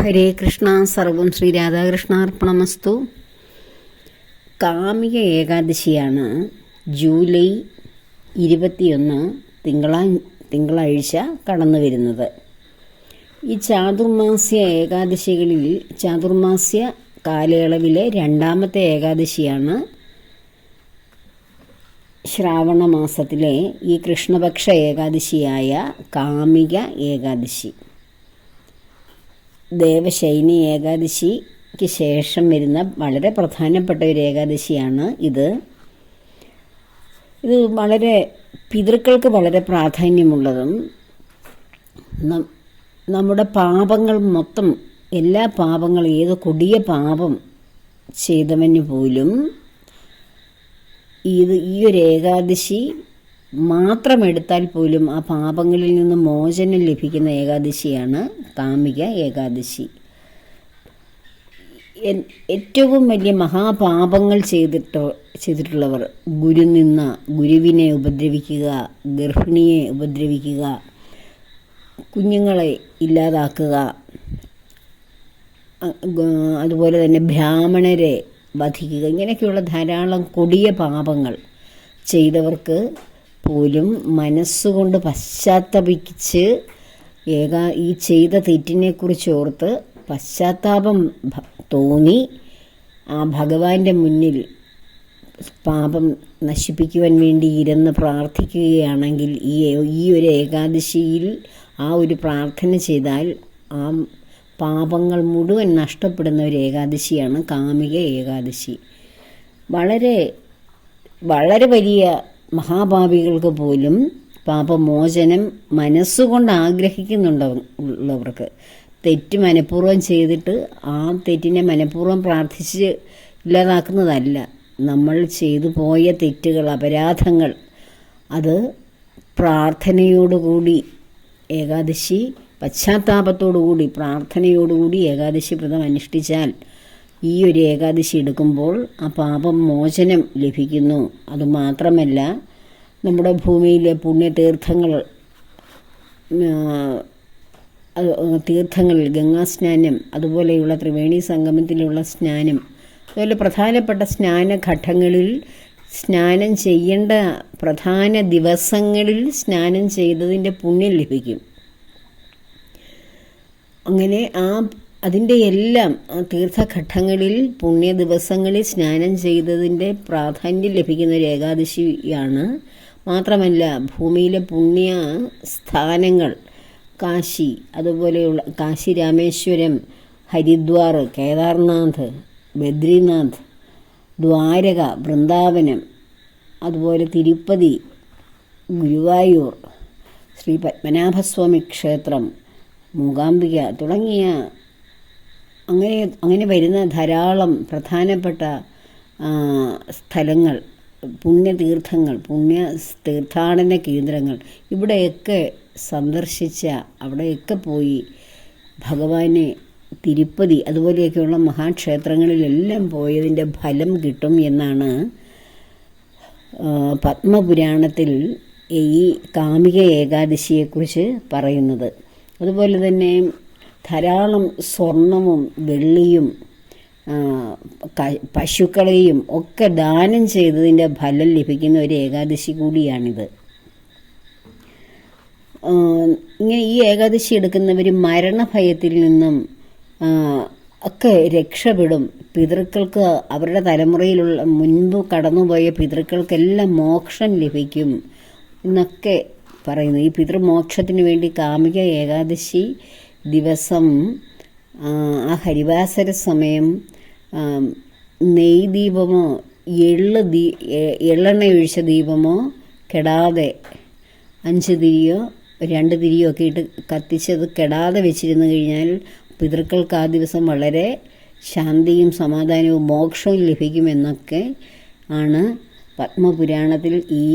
ഹരേ കൃഷ്ണ. സർവം ശ്രീ രാധാകൃഷ്ണാർപ്പണമസ്തു. കാമിക ഏകാദശിയാണ് ജൂലൈ 21 തിങ്കളാഴ്ച കടന്നു വരുന്നത്. ഈ ചാതുർമാസ്യ ഏകാദശികളിൽ ചാതുർമാസ്യ കാലയളവിലെ രണ്ടാമത്തെ ഏകാദശിയാണ് ശ്രാവണ മാസത്തിലെ ഈ കൃഷ്ണപക്ഷ ഏകാദശിയായ കാമിക ഏകാദശി. ദേവശൈനി ഏകാദശിക്ക് ശേഷം വരുന്ന വളരെ പ്രധാനപ്പെട്ട ഒരു ഏകാദശിയാണ് ഇത്. വളരെ പിതൃക്കൾക്ക് വളരെ പ്രാധാന്യമുള്ളതും നമ്മുടെ പാപങ്ങൾ മൊത്തം എല്ലാ പാപങ്ങളും ഏത് കൊടിയ പാപം ചെയ്തവന് പോലും ഈ ഒരു ഏകാദശി മാത്രം എടുത്താൽ പോലും ആ പാപങ്ങളിൽ നിന്ന് മോചനം ലഭിക്കുന്ന ഏകാദശിയാണ് കാമിക ഏകാദശി. ഏറ്റവും വലിയ മഹാപാപങ്ങൾ ചെയ്തിട്ടുള്ളവർ, ഗുരുനിന്ദ, ഗുരുവിനെ ഉപദ്രവിക്കുക, ഗർഭിണിയെ ഉപദ്രവിക്കുക, കുഞ്ഞുങ്ങളെ ഇല്ലാതാക്കുക, അതുപോലെ തന്നെ ബ്രാഹ്മണരെ വധിക്കുക, ഇങ്ങനെയൊക്കെയുള്ള ധാരാളം കൊടിയ പാപങ്ങൾ ചെയ്തവർക്ക് പോലും മനസ്സുകൊണ്ട് പശ്ചാത്തപിച്ച് ഈ ചെയ്ത തെറ്റിനെക്കുറിച്ച് ഓർത്ത് പശ്ചാത്താപം തോന്നി ആ ഭഗവാന്റെ മുന്നിൽ പാപം നശിപ്പിക്കുവാൻ വേണ്ടി ഇരുന്ന് പ്രാർത്ഥിക്കുകയാണെങ്കിൽ ഈ ഒരു ഏകാദശിയിൽ ആ ഒരു പ്രാർത്ഥന ചെയ്താൽ ആ പാപങ്ങൾ മുഴുവൻ നഷ്ടപ്പെടുന്ന ഒരു ഏകാദശിയാണ് കാമിക ഏകാദശി. വളരെ വളരെ വലിയ മഹാപാപികൾക്ക് പോലും പാപമോചനം മനസ്സുകൊണ്ട് ആഗ്രഹിക്കുന്നുള്ളവർക്ക്, തെറ്റ് മനഃപൂർവ്വം ചെയ്തിട്ട് ആ തെറ്റിനെ മനഃപൂർവ്വം പ്രാർത്ഥിച്ച് ഇല്ലാതാക്കുന്നതല്ല, നമ്മൾ ചെയ്തു പോയ തെറ്റുകൾ, അപരാധങ്ങൾ, അത് പ്രാർത്ഥനയോടുകൂടി ഏകാദശി പശ്ചാത്താപത്തോടുകൂടി പ്രാർത്ഥനയോടുകൂടി ഏകാദശി വ്രതം അനുഷ്ഠിച്ചാൽ ഈ ഒരു ഏകാദശി എടുക്കുമ്പോൾ ആ പാപം മോചനം ലഭിക്കുന്നു. അതുമാത്രമല്ല, നമ്മുടെ ഭൂമിയിലെ തീർത്ഥങ്ങളിൽ ഗംഗാസ്നാനം, അതുപോലെയുള്ള ത്രിവേണി സംഗമത്തിലുള്ള സ്നാനം, അതുപോലെ പ്രധാനപ്പെട്ട സ്നാനഘട്ടങ്ങളിൽ സ്നാനം ചെയ്യേണ്ട പ്രധാന ദിവസങ്ങളിൽ സ്നാനം ചെയ്തതിൻ്റെ പുണ്യം ലഭിക്കും. അങ്ങനെ അതിൻ്റെ എല്ലാം തീർത്ഥഘട്ടങ്ങളിൽ പുണ്യ ദിവസങ്ങളിൽ സ്നാനം ചെയ്തതിൻ്റെ പ്രാധാന്യം ലഭിക്കുന്ന ഒരു ഏകാദശിയാണ്. മാത്രമല്ല, ഭൂമിയിലെ പുണ്യ സ്ഥാനങ്ങൾ കാശി, അതുപോലെയുള്ള കാശി രാമേശ്വരം, ഹരിദ്വാർ, കേദാർനാഥ്, ബദ്രിനാഥ്, ദ്വാരക, വൃന്ദാവനം, അതുപോലെ തിരുപ്പതി, ഗുരുവായൂർ, ശ്രീ പത്മനാഭസ്വാമി ക്ഷേത്രം, മൂകാംബിക തുടങ്ങിയ അങ്ങനെ വരുന്ന ധാരാളം പ്രധാനപ്പെട്ട സ്ഥലങ്ങൾ, പുണ്യതീർത്ഥങ്ങൾ, തീർത്ഥാടന കേന്ദ്രങ്ങൾ, ഇവിടെയൊക്കെ അവിടെയൊക്കെ പോയി ഭഗവാനെ, തിരുപ്പതി അതുപോലെയൊക്കെയുള്ള മഹാക്ഷേത്രങ്ങളിലെല്ലാം പോയതിൻ്റെ ഫലം കിട്ടും എന്നാണ് പത്മപുരാണത്തിൽ ഈ കാമിക ഏകാദശിയെക്കുറിച്ച് പറയുന്നത്. അതുപോലെ തന്നെ ധാരാളം സ്വർണവും വെള്ളിയും പശുക്കളെയും ഒക്കെ ദാനം ചെയ്തതിൻ്റെ ഫലം ലഭിക്കുന്ന ഒരു ഏകാദശി കൂടിയാണിത്. ഇങ്ങനെ ഈ ഏകാദശി എടുക്കുന്നവർ മരണഭയത്തിൽ നിന്നും ഒക്കെ രക്ഷപ്പെടും. പിതൃക്കൾക്ക്, അവരുടെ തലമുറയിലുള്ള മുൻപ് കടന്നുപോയ പിതൃക്കൾക്കെല്ലാം മോക്ഷം ലഭിക്കും എന്നൊക്കെ പറയുന്നു. ഈ പിതൃമോക്ഷത്തിന് വേണ്ടി കാമിക ഏകാദശി ദിവസം ആ ഹരിവാസര സമയം നെയ്ദീപമോ എള്ളെണ്ണ ഒഴിച്ച ദീപമോ കെടാതെ 5 തിരിയോ 2 തിരിയോ ഒക്കെ ഇട്ട് കത്തിച്ചത് കെടാതെ വെച്ചിരുന്നു കഴിഞ്ഞാൽ പിതൃക്കൾക്ക് ആ ദിവസം വളരെ ശാന്തിയും സമാധാനവും മോക്ഷവും ലഭിക്കുമെന്നൊക്കെ ആണ് പത്മപുരാണത്തിൽ ഈ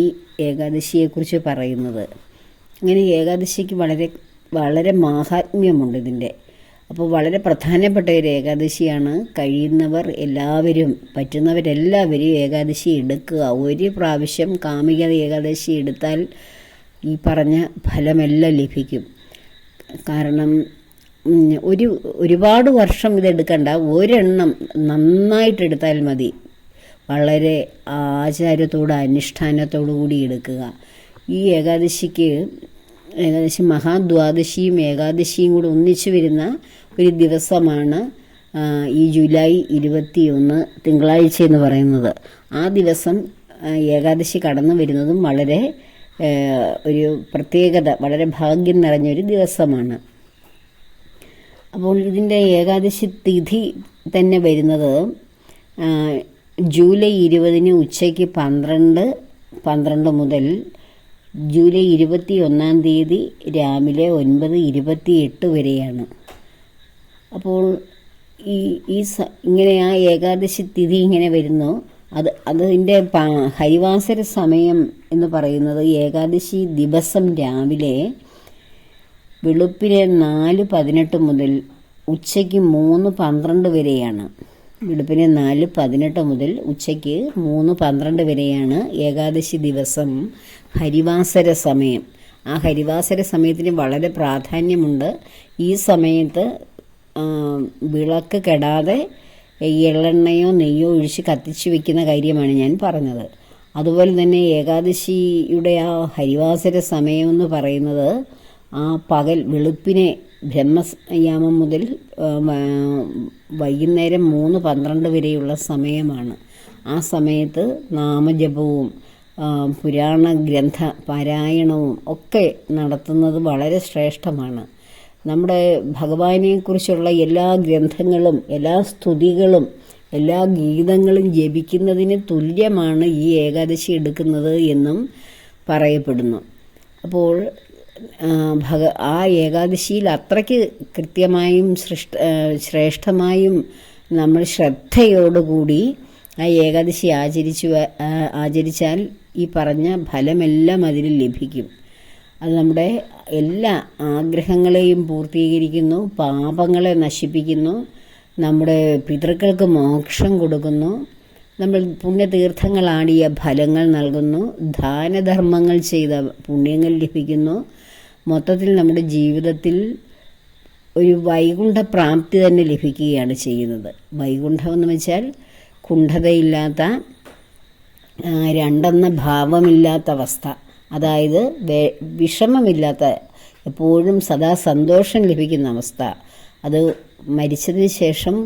ഏകാദശിയെക്കുറിച്ച് പറയുന്നത്. അങ്ങനെ ഏകാദശിക്ക് വളരെ വളരെ മാഹാത്മ്യമുണ്ട് ഇതിൻ്റെ. അപ്പോൾ വളരെ പ്രധാനപ്പെട്ട ഒരു ഏകാദശിയാണ്. കഴിയുന്നവർ എല്ലാവരും, പറ്റുന്നവരെല്ലാവരും ഏകാദശി എടുക്കുക. ഒരു പ്രാവശ്യം കാമിക ഏകാദശി എടുത്താൽ ഈ പറഞ്ഞ ഫലമെല്ലാം ലഭിക്കും. കാരണം ഒരുപാട് വർഷം ഇതെടുക്കണ്ട, ഒരെണ്ണം നന്നായിട്ടെടുത്താൽ മതി. വളരെ ആചാരത്തോട് അനുഷ്ഠാനത്തോടു കൂടി എടുക്കുക. ഈ ഏകാദശിക്ക് മഹാദ്വാദശിയും ഏകാദശിയും കൂടി ഒന്നിച്ചു വരുന്ന ഒരു ദിവസമാണ് ഈ ജൂലൈ 21 തിങ്കളാഴ്ച എന്ന് പറയുന്നത്. ആ ദിവസം ഏകാദശി കടന്നു വരുന്നതും വളരെ ഒരു പ്രത്യേകത, വളരെ ഭാഗ്യം നിറഞ്ഞൊരു ദിവസമാണ്. അപ്പോൾ ഇതിൻ്റെ ഏകാദശി തിഥി തന്നെ വരുന്നത് ജൂലൈ 20 ഉച്ചയ്ക്ക് 12 മുതൽ ജൂലൈ 21 രാവിലെ 9:28 വരെയാണ്. അപ്പോൾ ഇങ്ങനെ ആ ഏകാദശി തിഥി ഇങ്ങനെ വരുന്നു. അതിൻ്റെ ഹരിവാസര സമയം എന്ന് പറയുന്നത് ഏകാദശി ദിവസം രാവിലെ വെളുപ്പിനെ 4:18 മുതൽ ഉച്ചയ്ക്ക് 3:12 വരെയാണ്. വെളുപ്പിനെ 4:18 മുതൽ ഉച്ചയ്ക്ക് 3:12 വരെയാണ് ഏകാദശി ദിവസം ഹരിവാസര സമയം. ആ ഹരിവാസര സമയത്തിന് വളരെ പ്രാധാന്യമുണ്ട്. ഈ സമയത്ത് വിളക്ക് കെടാതെ എള്ളെണ്ണയോ നെയ്യോ ഒഴിച്ച് കത്തിച്ചു വെക്കുന്ന കാര്യമാണ് ഞാൻ പറഞ്ഞത്. അതുപോലെ തന്നെ ഏകാദശിയുടെ ആ ഹരിവാസര സമയമെന്ന് പറയുന്നത് ആ പകൽ വെളുപ്പിനെ ബ്രഹ്മയാമം മുതൽ വൈകുന്നേരം 3:12 വരെയുള്ള സമയമാണ്. ആ സമയത്ത് നാമജപവും പുരാണ ഗ്രന്ഥ പാരായണവും ഒക്കെ നടത്തുന്നത് വളരെ ശ്രേഷ്ഠമാണ്. നമ്മുടെ ഭഗവാനെക്കുറിച്ചുള്ള എല്ലാ ഗ്രന്ഥങ്ങളും എല്ലാ സ്തുതികളും എല്ലാ ഗീതങ്ങളും ജപിക്കുന്നതിന് തുല്യമാണ് ഈ ഏകാദശി എടുക്കുന്നത് എന്നും പറയപ്പെടുന്നു. അപ്പോൾ ആ ഏകാദശിയിൽ അത്രയ്ക്ക് കൃത്യമായും ശ്രേഷ്ഠമായും നമ്മൾ ശ്രദ്ധയോടുകൂടി ആ ഏകാദശി ആചരിച്ചാൽ ഈ പറഞ്ഞ ഫലമെല്ലാം അതിൽ ലഭിക്കും. അത് നമ്മുടെ എല്ലാ ആഗ്രഹങ്ങളെയും പൂർത്തീകരിക്കുന്നു, പാപങ്ങളെ നശിപ്പിക്കുന്നു, നമ്മുടെ പിതൃക്കൾക്ക് മോക്ഷം കൊടുക്കുന്നു, നമ്മൾ പുണ്യതീർത്ഥങ്ങളാടിയ ഫലങ്ങൾ നൽകുന്നു, ദാനധർമ്മങ്ങൾ ചെയ്ത പുണ്യങ്ങൾ ലഭിക്കുന്നു. മൊത്തത്തിൽ നമ്മുടെ ജീവിതത്തിൽ ഒരു വൈകുണ്ഠ പ്രാപ്തി തന്നെ ലഭിക്കുകയാണ് ചെയ്യുന്നത്. വൈകുണ്ഠം എന്ന് വെച്ചാൽ കുണ്ഠതയില്ലാത്ത, രണ്ടെന്ന ഭാവമില്ലാത്ത അവസ്ഥ, അതായത് വിഷമമില്ലാത്ത, എപ്പോഴും സദാ സന്തോഷം ലഭിക്കുന്ന അവസ്ഥ. അത് മരിച്ചതിന് ശേഷം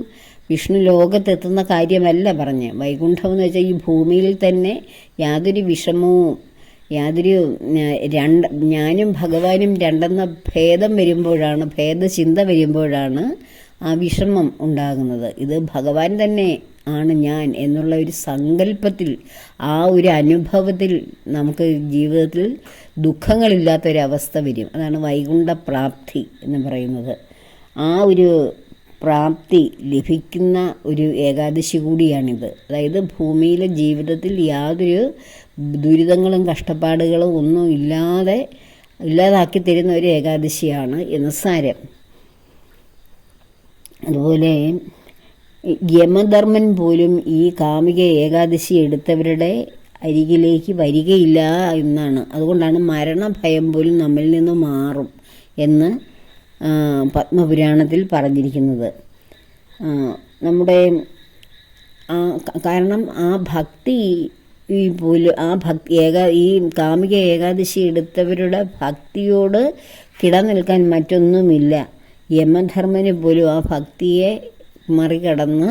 വിഷ്ണു ലോകത്തെത്തുന്ന കാര്യമല്ല പറഞ്ഞ്. വൈകുണ്ഠം എന്ന് വെച്ചാൽ ഈ ഭൂമിയിൽ തന്നെ യാതൊരു വിഷമവും ഞാനും ഭഗവാനും രണ്ടെന്ന ഭേദചിന്ത വരുമ്പോഴാണ് ആ വിഷമം ഉണ്ടാകുന്നത്. ഇത് ഭഗവാൻ തന്നെ ആണ് ഞാൻ എന്നുള്ള ഒരു സങ്കല്പത്തിൽ, ആ ഒരു അനുഭവത്തിൽ നമുക്ക് ജീവിതത്തിൽ ദുഃഖങ്ങളില്ലാത്തൊരവസ്ഥ വരും. അതാണ് വൈകുണ്ഠ പ്രാപ്തി എന്ന് പറയുന്നത്. ആ ഒരു പ്രാപ്തി ലഭിക്കുന്ന ഒരു ഏകാദശി കൂടിയാണിത്. അതായത് ഭൂമിയിലെ ജീവിതത്തിൽ യാതൊരു ദുരിതങ്ങളും കഷ്ടപ്പാടുകളും ഒന്നും ഇല്ലാതാക്കി തരുന്ന ഒരു ഏകാദശിയാണ് എന്ന് സാരം. അതുപോലെ യമധർമ്മൻ പോലും ഈ കാമിക ഏകാദശി എടുത്തവരുടെ അരികിലേക്ക് വരികയില്ല എന്നാണ്. അതുകൊണ്ടാണ് മരണഭയം പോലും നമ്മിൽ നിന്ന് മാറും എന്ന് പത്മപുരാണത്തിൽ പറഞ്ഞിരിക്കുന്നത്. നമ്മുടെ കാരണം ആ ഭക്തി ഈ കാമിക ഏകാദശി എടുത്തവരുടെ ഭക്തിയോട് കിടനിൽക്കാൻ മറ്റൊന്നുമില്ല. യമധർമ്മന് പോലും ആ ഭക്തിയെ മറികടന്ന്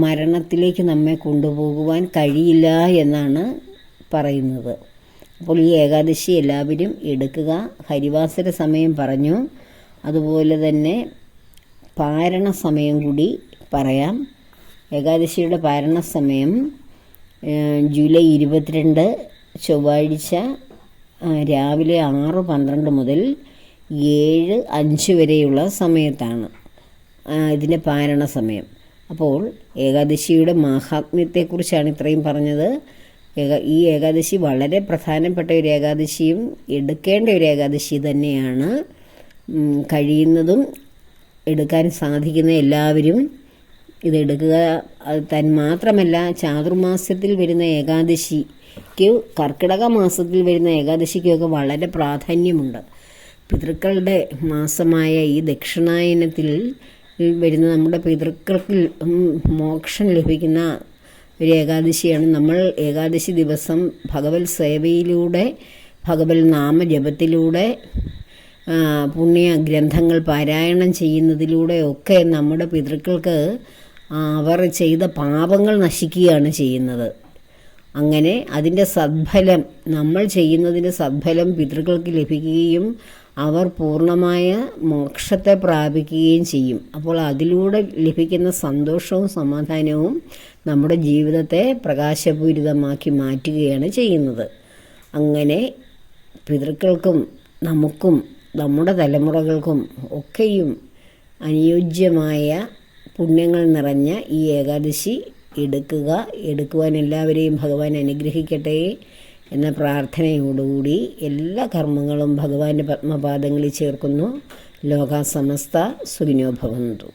മരണത്തിലേക്ക് നമ്മെ കൊണ്ടുപോകുവാൻ കഴിയില്ല എന്നാണ് പറയുന്നത്. അപ്പോൾ ഈ ഏകാദശി എല്ലാവരും എടുക്കുക. ഹരിവാസര സമയം പറഞ്ഞു, അതുപോലെ തന്നെ പാരണ സമയം കൂടി പറയാം. ഏകാദശിയുടെ പാരണ സമയം ജൂലൈ 22 ചൊവ്വാഴ്ച രാവിലെ 6:12 മുതൽ 7:05 വരെയുള്ള സമയത്താണ് ഇതിൻ്റെ പാരണ സമയം. അപ്പോൾ ഏകാദശിയുടെ മാഹാത്മ്യത്തെക്കുറിച്ചാണ് ഇത്രയും പറഞ്ഞത്. ഈ ഏകാദശി വളരെ പ്രധാനപ്പെട്ട ഒരു ഏകാദശിയും എടുക്കേണ്ട ഒരു ഏകാദശി തന്നെയാണ്. കഴിയുന്നതും എടുക്കാൻ സാധിക്കുന്ന എല്ലാവരും ഇതെടുക്കുക. മാത്രമല്ല, ചാതുർമാസ്യത്തിൽ വരുന്ന ഏകാദശിക്ക്, കർക്കിടക മാസത്തിൽ വരുന്ന ഏകാദശിക്കൊക്കെ വളരെ പ്രാധാന്യമുണ്ട്. പിതൃക്കളുടെ മാസമായ ഈ ദക്ഷിണായനത്തിൽ വരുന്ന നമ്മുടെ പിതൃക്കൾക്ക് മോക്ഷം ലഭിക്കുന്ന ഒരു ഏകാദശിയാണ്. നമ്മൾ ഏകാദശി ദിവസം ഭഗവത് സേവയിലൂടെ, ഭഗവത് നാമജപത്തിലൂടെ, പുണ്യ ഗ്രന്ഥങ്ങൾ പാരായണം ചെയ്യുന്നതിലൂടെ ഒക്കെ നമ്മുടെ പിതൃക്കൾക്ക് അവർ ചെയ്ത പാപങ്ങൾ നശിക്കുകയാണ് ചെയ്യുന്നത്. അങ്ങനെ അതിൻ്റെ സദ്ഫലം, നമ്മൾ ചെയ്യുന്നതിൻ്റെ സദ്ഫലം പിതൃക്കൾക്ക് ലഭിക്കുകയും അവർ പൂർണ്ണമായ മോക്ഷത്തെ പ്രാപിക്കുകയും ചെയ്യും. അപ്പോൾ അതിലൂടെ ലഭിക്കുന്ന സന്തോഷവും സമാധാനവും നമ്മുടെ ജീവിതത്തെ പ്രകാശപൂരിതമാക്കി മാറ്റുകയാണ് ചെയ്യുന്നത്. അങ്ങനെ പിതൃക്കൾക്കും നമുക്കും നമ്മുടെ തലമുറകൾക്കും ഒക്കെയും അനുയോജ്യമായ പുണ്യങ്ങൾ നിറഞ്ഞ ഈ ഏകാദശി എടുക്കുവാൻ എല്ലാവരെയും ഭഗവാൻ അനുഗ്രഹിക്കട്ടെ എന്ന പ്രാർത്ഥനയോടുകൂടി എല്ലാ കർമ്മങ്ങളും ഭഗവാന്റെ പത്മപാദങ്ങളിൽ ചേർക്കുന്നു. ലോകാ സമസ്ത സുഖിനോ ഭവന്തു.